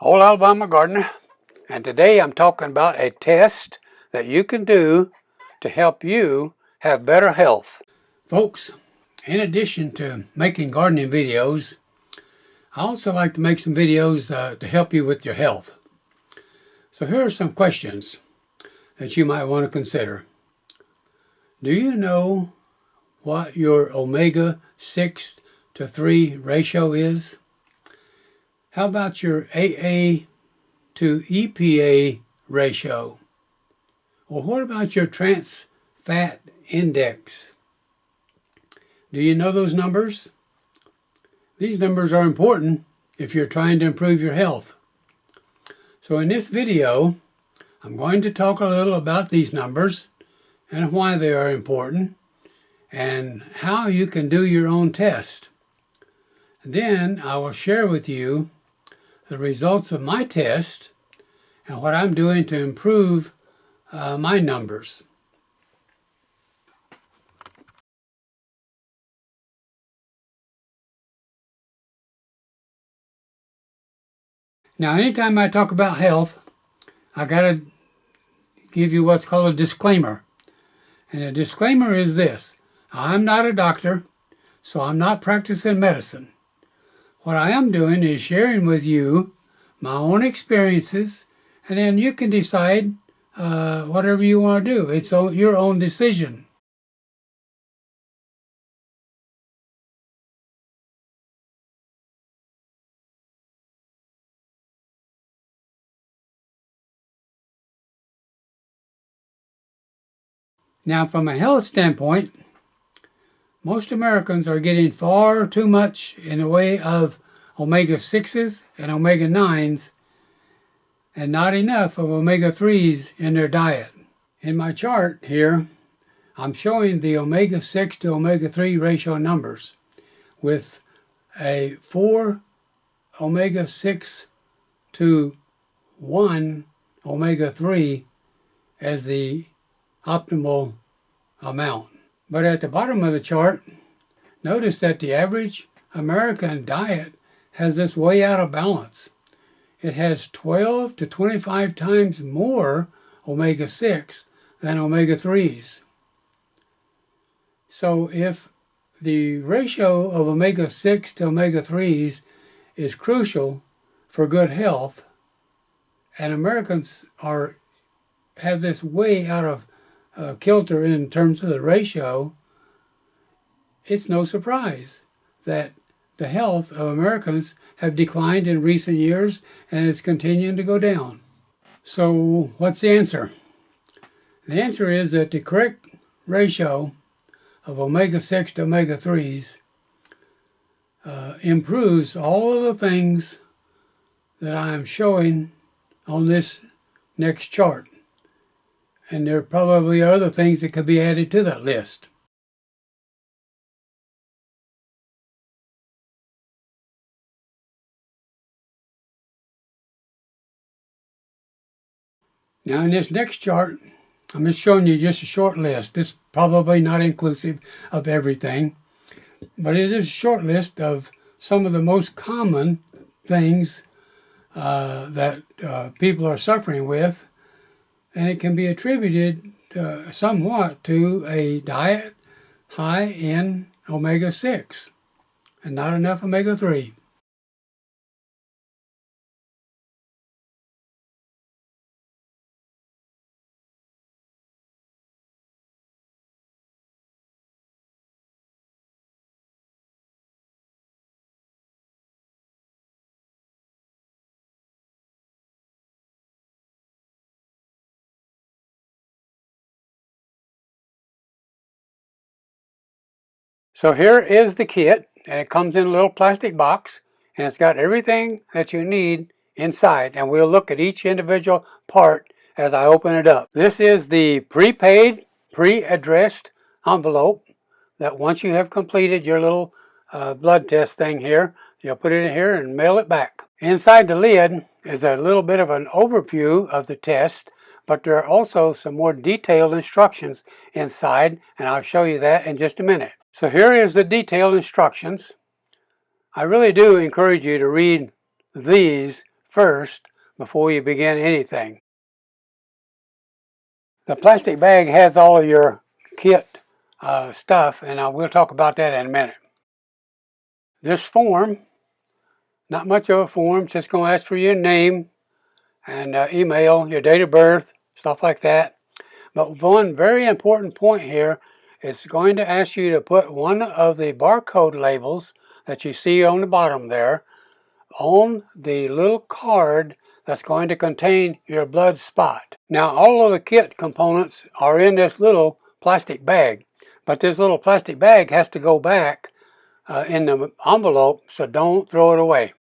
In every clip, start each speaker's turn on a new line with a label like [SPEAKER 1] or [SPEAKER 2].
[SPEAKER 1] Old Alabama Gardener, and today I'm talking about a test that you can do to help you have better health. Folks, in addition to making gardening videos, I also like to make some videos to help you with your health. So here are some questions that you might want to consider. Do you know what your omega-6 to 3 ratio is? How about your AA to EPA ratio? Or what about your trans fat index? Do you know those numbers? These numbers are important if you're trying to improve your health. So in this video, I'm going to talk a little about these numbers and why they are important and how you can do your own test. Then I will share with you the results of my test and what I'm doing to improve my numbers. Now, anytime I talk about health, I got to give you what's called a disclaimer. And the disclaimer is this: I'm not a doctor, so I'm not practicing medicine. What I am doing is sharing with you my own experiences, and then you can decide whatever you want to do. It's your own decision. Now, from a health standpoint, most Americans are getting far too much in the way of omega-6s and omega-9s and not enough of omega-3s in their diet. In my chart here, I'm showing the omega-6 to omega-3 ratio numbers with a 4 omega-6 to 1 omega-3 as the optimal amount. But at the bottom of the chart, notice that the average American diet has this way out of balance. It has 12 to 25 times more omega-6 than omega-3s. So if the ratio of omega-6 to omega-3s is crucial for good health, and Americans have this way out of kilter in terms of the ratio, it's no surprise that the health of Americans have declined in recent years and is continuing to go down. So what's the answer? The answer is that the correct ratio of omega-6 to omega-3s improves all of the things that I am showing on this next chart. And there probably are other things that could be added to that list. Now in this next chart, I'm just showing you just a short list. This is probably not inclusive of everything, but it is a short list of some of the most common things that people are suffering with, and it can be attributed somewhat to a diet high in omega-6 and not enough omega-3. So here is the kit, and it comes in a little plastic box, and it's got everything that you need inside, and we'll look at each individual part as I open it up. This is the prepaid, pre-addressed envelope that once you have completed your little blood test thing here, you'll put it in here and mail it back. Inside the lid is a little bit of an overview of the test, but there are also some more detailed instructions inside, and I'll show you that in just a minute. So here is the detailed instructions. I really do encourage you to read these first before you begin anything. The plastic bag has all of your kit stuff, and we'll talk about that in a minute. This form, not much of a form, it's just going to ask for your name and email, your date of birth, stuff like that. But one very important point here is going to ask you to put one of the barcode labels that you see on the bottom there on the little card that's going to contain your blood spot. Now, all of the kit components are in this little plastic bag, but this little plastic bag has to go back in the envelope, so don't throw it away.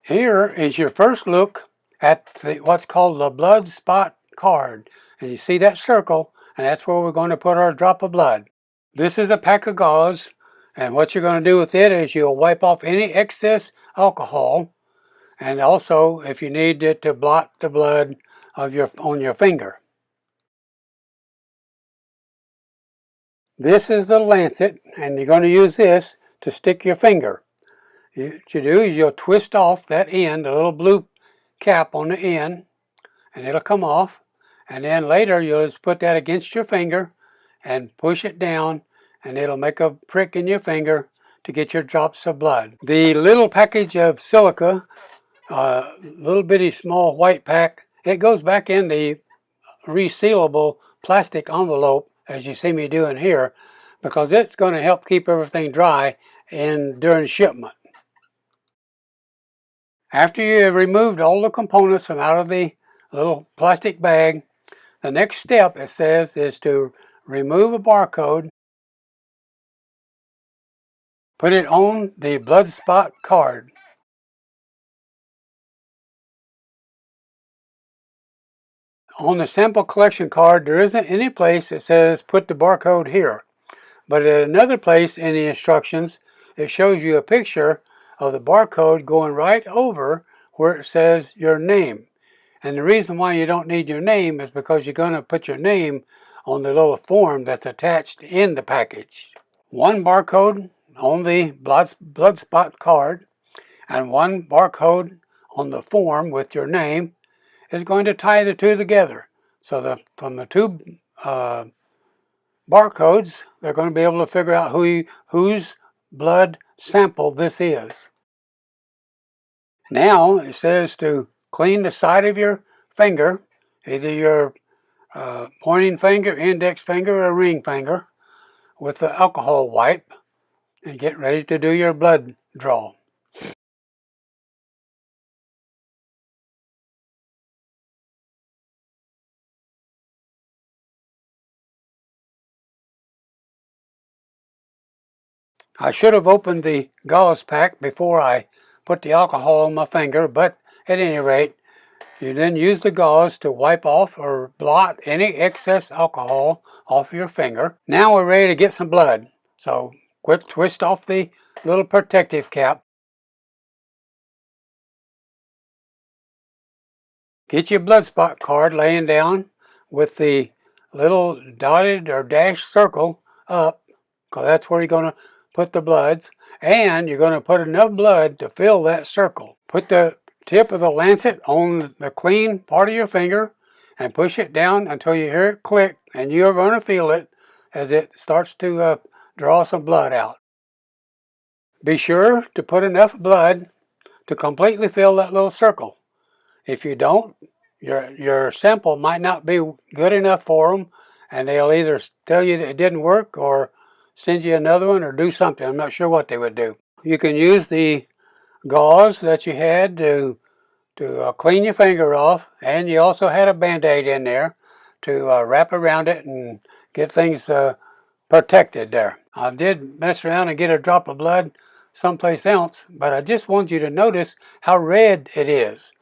[SPEAKER 1] Here is your first look at what's called the blood spot card. And you see that circle, and that's where we're going to put our drop of blood. This is a pack of gauze, and what you're going to do with it is you'll wipe off any excess alcohol, and also if you need it to blot the blood on your finger. This is the Lancet, and you're going to use this to stick your finger. What you do is you'll twist off that end, the little blue cap on the end, and it'll come off. And then later you'll just put that against your finger and push it down, and it'll make a prick in your finger to get your drops of blood. The little package of silica, little bitty small white pack, it goes back in the resealable plastic envelope as you see me doing here, because it's going to help keep everything dry during shipment. After you have removed all the components from out of the little plastic bag, the next step, it says, is to remove a barcode, put it on the blood spot card. On the sample collection card, there isn't any place that says put the barcode here. But at another place in the instructions, it shows you a picture of the barcode going right over where it says your name. And the reason why you don't need your name is because you're going to put your name on the little form that's attached in the package. One barcode on the blood spot card and one barcode on the form with your name is going to tie the two together. So from the two barcodes, they're going to be able to figure out whose blood sample this is. Now it says to clean the side of your finger, either your pointing finger, index finger, or ring finger, with the alcohol wipe, and get ready to do your blood draw. I should have opened the gauze pack before I put the alcohol on my finger, but at any rate, you then use the gauze to wipe off or blot any excess alcohol off your finger. Now we're ready to get some blood. So quick twist off the little protective cap. Get your blood spot card laying down with the little dotted or dashed circle up, because that's where you're going to put the bloods, and you're going to put enough blood to fill that circle. Put the tip of the lancet on the clean part of your finger and push it down until you hear it click, and you're going to feel it as it starts to draw some blood out. Be sure to put enough blood to completely fill that little circle. If you don't, your sample might not be good enough for them, and they'll either tell you that it didn't work or send you another one or do something. I'm not sure what they would do. You can use the gauze that you had to clean your finger off, and you also had a Band-Aid in there to wrap around it and get things protected there. I did mess around and get a drop of blood someplace else, but I just want you to notice how red it is.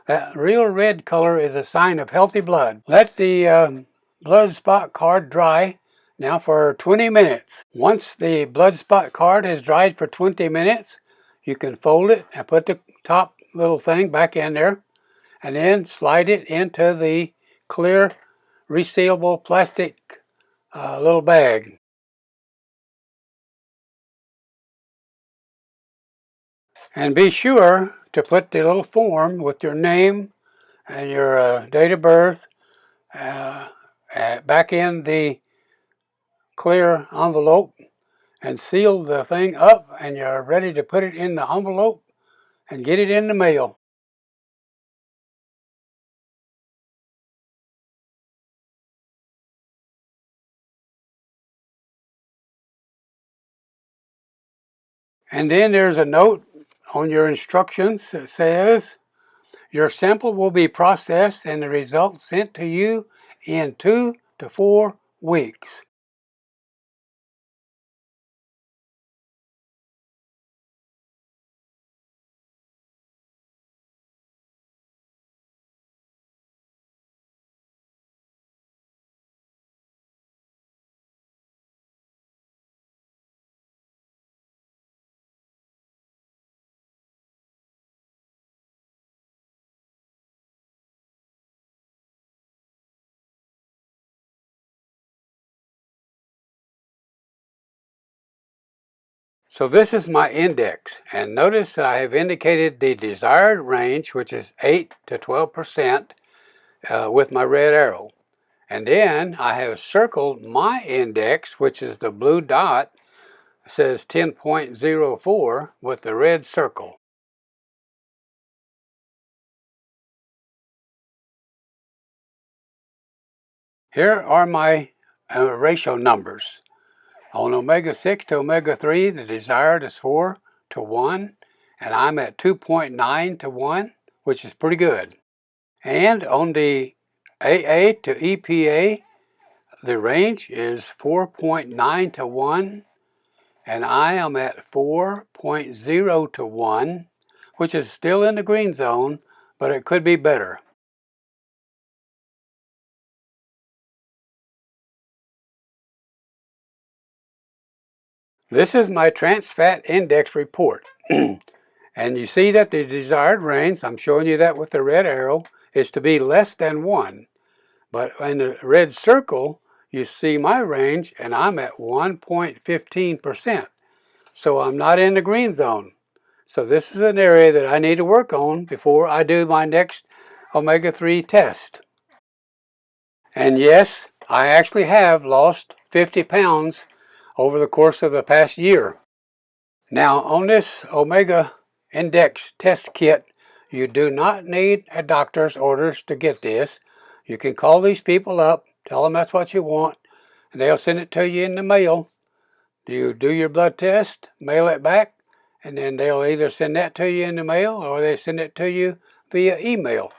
[SPEAKER 1] That real red color is a sign of healthy blood. Let the blood spot card dry now for 20 minutes. Once the blood spot card has dried for 20 minutes, you can fold it and put the top little thing back in there, and then slide it into the clear resealable plastic little bag. And be sure to put the little form with your name and your date of birth back in the clear envelope and seal the thing up, and you're ready to put it in the envelope and get it in the mail. And then there's a note on your instructions that says your sample will be processed and the results sent to you in 2 to 4 weeks. So this is my index, and notice that I have indicated the desired range, which is 8 to 12%, with my red arrow. And then I have circled my index, which is the blue dot, says 10.04 with the red circle. Here are my ratio numbers. On omega-6 to omega-3, the desired is 4 to 1, and I'm at 2.9 to 1, which is pretty good. And on the AA to EPA, the range is 4.9 to 1, and I am at 4.0 to 1, which is still in the green zone, but it could be better. This is my trans fat index report. And you see that the desired range, I'm showing you that with the red arrow, is to be less than 1. But in the red circle, you see my range, and I'm at 1.15%. So I'm not in the green zone. So this is an area that I need to work on before I do my next omega-3 test. And yes, I actually have lost 50 pounds over the course of the past year. Now, on this Omega Index test kit, you do not need a doctor's orders to get this. You can call these people up, tell them that's what you want, and they'll send it to you in the mail. You do your blood test, mail it back, and then they'll either send that to you in the mail or they send it to you via email.